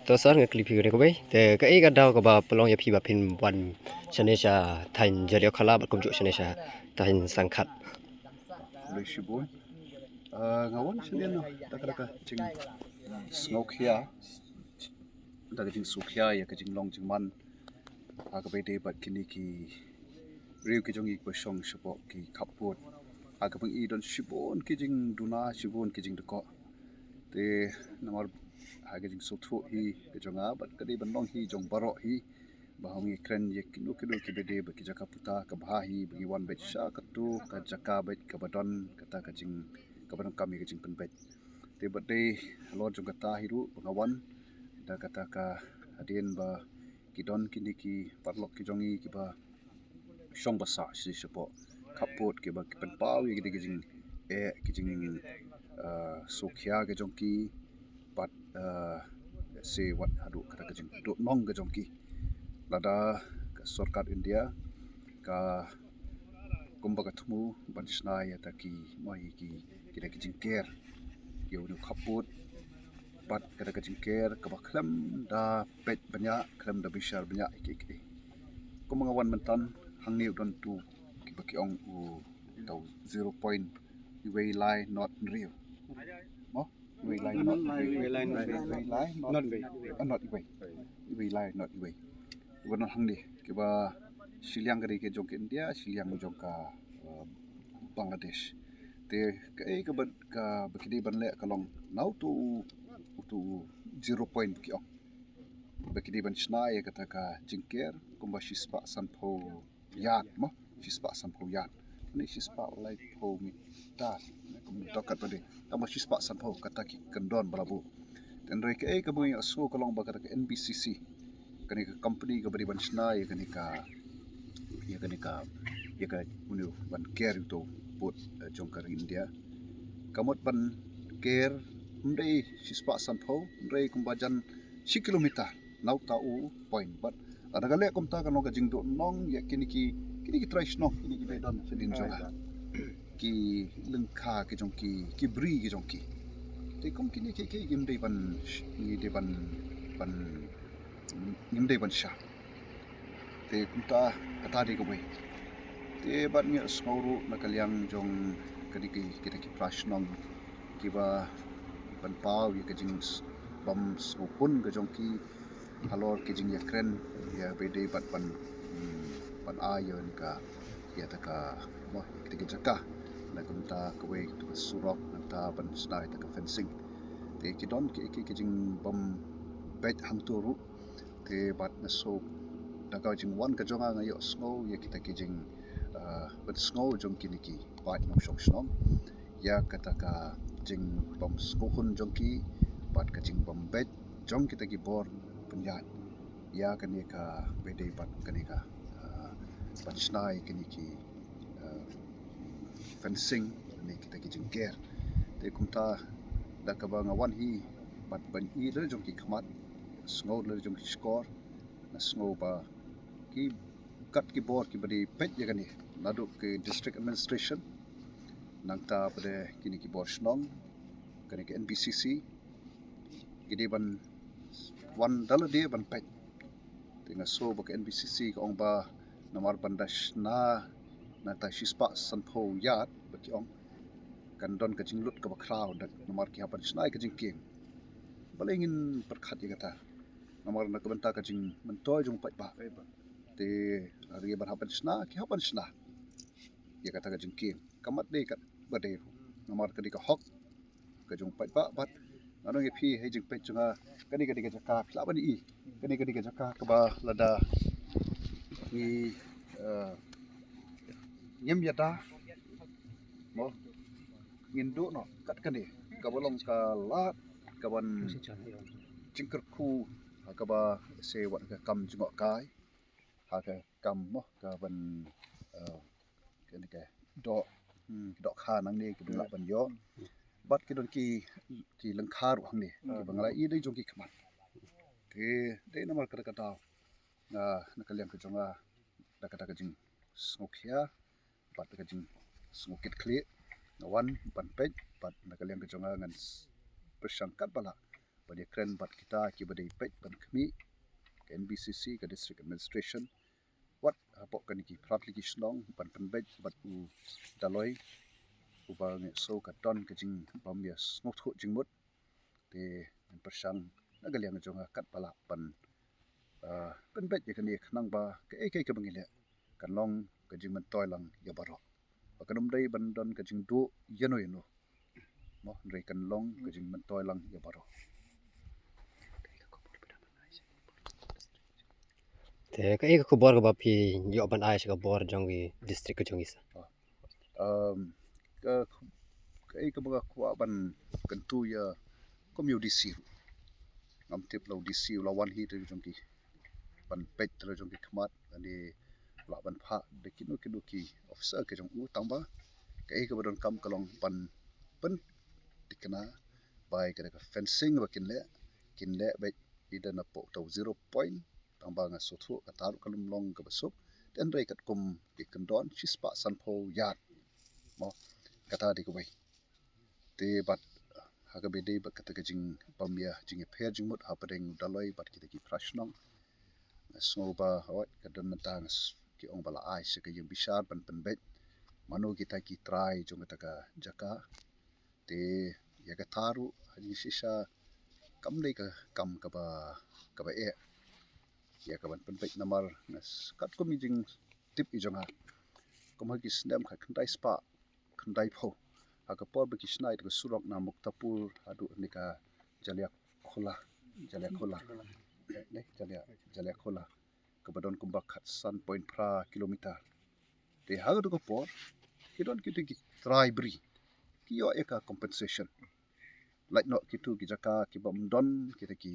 to sar nge klipi gre ko bai te ka e ga daw ko ba pelong ya phi ba phin wan chane sha thain jario khala ba kum ju chane sha thain sangkhat Lui shibun ngawan shilian no taka jing smokia taka jing sukia ya ka jing long jing man aga bai de bat kini ki riu ki jong ik ba shong shabo ki kaput aga bang i don shibun ki jing duna shibun ki jing de ko te namar aga jing sothu hi ke jonga bat kadi ban long hi jong baro hi bahongi kren ye kinu kinu ki bede ba ki jaka puta ka bahi bagi wan bet sha ka tu ka jaka bet ka badon kata ka jing ka badon kami ka jing pen bet te bade lo jong kata hiru bangawan da kata ka adien ba kidon kini ki parlok ki jongi ki ba shong basa si sepo kapot ki ba ki pen pau ye ki jing ki jing sokhia ke jongki pat se wat hadu kata ka jing do nong ke jongki lada ka sarkar India ka kumba ka thumu bansna ya taki mai ki kida ki jingker yo nu khaput pat kada ka jingker ka baklam da pet banya klam da bishar banya ki kumanga wan mentan hangni don tu ki baki ong u tau 0 point way lie not real mo way lie not way lie not way lie not way wannan hangni ki ba Shiliang gari ke jong ke India Shiliang jong ka Bangladesh te ka ban ka bakidi ban le kalong now to 0 point ki ong bakidi ban shna ye kata ka jingker kumba shispa sanpho yat mo shispa sanpho yat ni shispa lai pho mi ta kum tokat pade tama shispa sanpho kata ki kandon balabu dan rek ka bui asu kalong ba kata ka NBCC kani ka company ka bari ban shna ye kani ka unu ban care to put jongkar India kamot ban care mdei shispa sanpho mdei kumbajan 1 kilometer nau tau point but ada kale komta kan ga jingdo nong ya kini ki try snong kini ki bedon sedin jonga ki lengkha ki jongki ki bri ki jongki te kom kini ki gimdei ban ni de ban gimdei ban sha te kumta kata di ko bai te bat nge smauru nakaliang jong kadiki kita ki prashnong kiba ban pau ye kajing bam skopun ka jong ki halor kijing ya kren ya bede bat ban ayon ka ya ta ka mo kita ki jaka na kumta ka we to surok na ta ban snai ta ka fencing te kidon ki kijing bam bet hang turu te bat na so daga jing wan ka jonga ngayo snow ya kita kijing but snow jong kini ki bat no shong snom ya kata ka jing bom skohun jong ki bat ka jing bom bet jong kita ki bor penyat ya kani ka bede bat kani ka bat snai kini ki fencing ni kita ki jing ger te kumta da ka ba ngawan hi bat ban i le jong ki khamat snow le jong ki score na snow ba ki kat ki bor ki badi pet ya kani nadu ke district administration nangta pada kini ki bor snong kani ki NBCC gidi ban wan dala dia ban pet tinga so ba NBCC ka ong ba namar bandash na ta shispa sanpho yat ba ki ong kan don ka jinglut ka ba crowd namar ki hapan snai ka jingking balengin perkhat ya kata namar na ka banta ka jing mentoy jong pat ba te ari ban hapan sna ki hapan sna ya kata ka jingking kamat de kat bade namar ka di ka hok ka jong pat ba bat ano ye phi he jing pet chunga kani ka jaka phla bani i kani ka jaka ka ba lada ni nyem yata mo ngindu no kat kani ka bolong ka lat ka ban jingker khu ka ba se wat ka kam jingok kai ha ka kam mo ka ban kani ka do kha nang ni ka bula ban yo bat ki don ki lengkhar hang ni ki bangla i dei jong ki khamat te de namar kata kata na kalian ka jonga da kata ka jing smokia bat ka jing smokit kle wan ban pet bat na kalian ka jonga ngan persangkat bala pada kren bat kita ki badai pet ban kami ke NBCC ke district administration wat apok kan ki pratli ki snong ban penbet bat u daloi u ba nge so ka don ke jing bam ya snok tho jingmut te en persang nagaliang jonga kat pala pan penbet ya kan ni khnang ba ke ke bangile kan long ke jing man toilang ya baro pakanum dai ban don ke jing du yeno yeno mo rei kan long ke jing man toilang ya baro te ka eka ko bor ka ba phi yo ban ai ka bor jong wi district ka jong isa ke ke baga kwa ban kan tu ya community ngam tip lo DC lawan hi te jong ki ban pet te jong ki khmat ani la ban pha de kinu ki officer ke jong u tamba ke badon kam kalong ban pen dikna bai ke ka fencing ba kin le ba ida na po to 0 point tamba nga so thu ka taru kalum long ka basuk ten rei kat kum ki kandon chispa san pho yat mo kata di ko bai te bat haga bede bat kata jing pamya jing pher jing mut hapadeng daloi bat kita ki prashnong snoba hawat kadan mentang ki ong bala ai se ke yang bisar pan penbet manu kita ki try jong kata ka jaka te ya ka taru haji sisa kam dei ka kam ka ba e ya ka ban penbet namar nas kat ko mi jing tip i jonga kom ha ki snem kha khandai spa khandai pho aga por ba ki snai to surok na muktapur adu nika jalia khola ne jalia khola kabadon kumbak khat san point pra kilometer te haga to ko por kidon ki try bri ki yo eka compensation like no kitu ki jaka ki bam don kita ki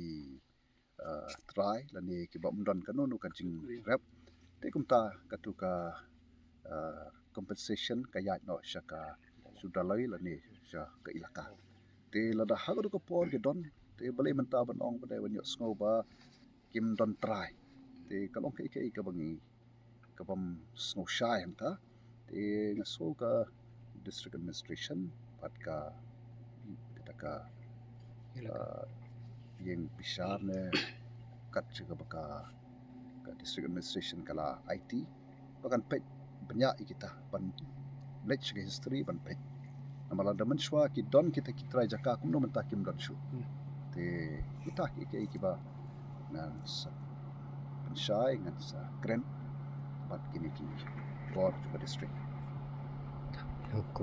try la ni ki bam don kanu nu kan jing rap te kumta katu ka compensation kaya no shaka sudah lai la ni sha ka ilaka te la da haga ko por ke don te balai menta ban ong pada wanyo sngo ba kim don try te kalong ke bangi ka bam snow shy hanta te ngaso ka district administration pat ka kita ka yang besar ne kat juga baka ka district administration kala IT bahkan pet banyak kita ban let's history ban pet namala da menshwa ki don kita ki try jaka kum no menta kim don shu te kita ki ba ngan sa pensyai ngan sa kren bat kini ki bor juga district ko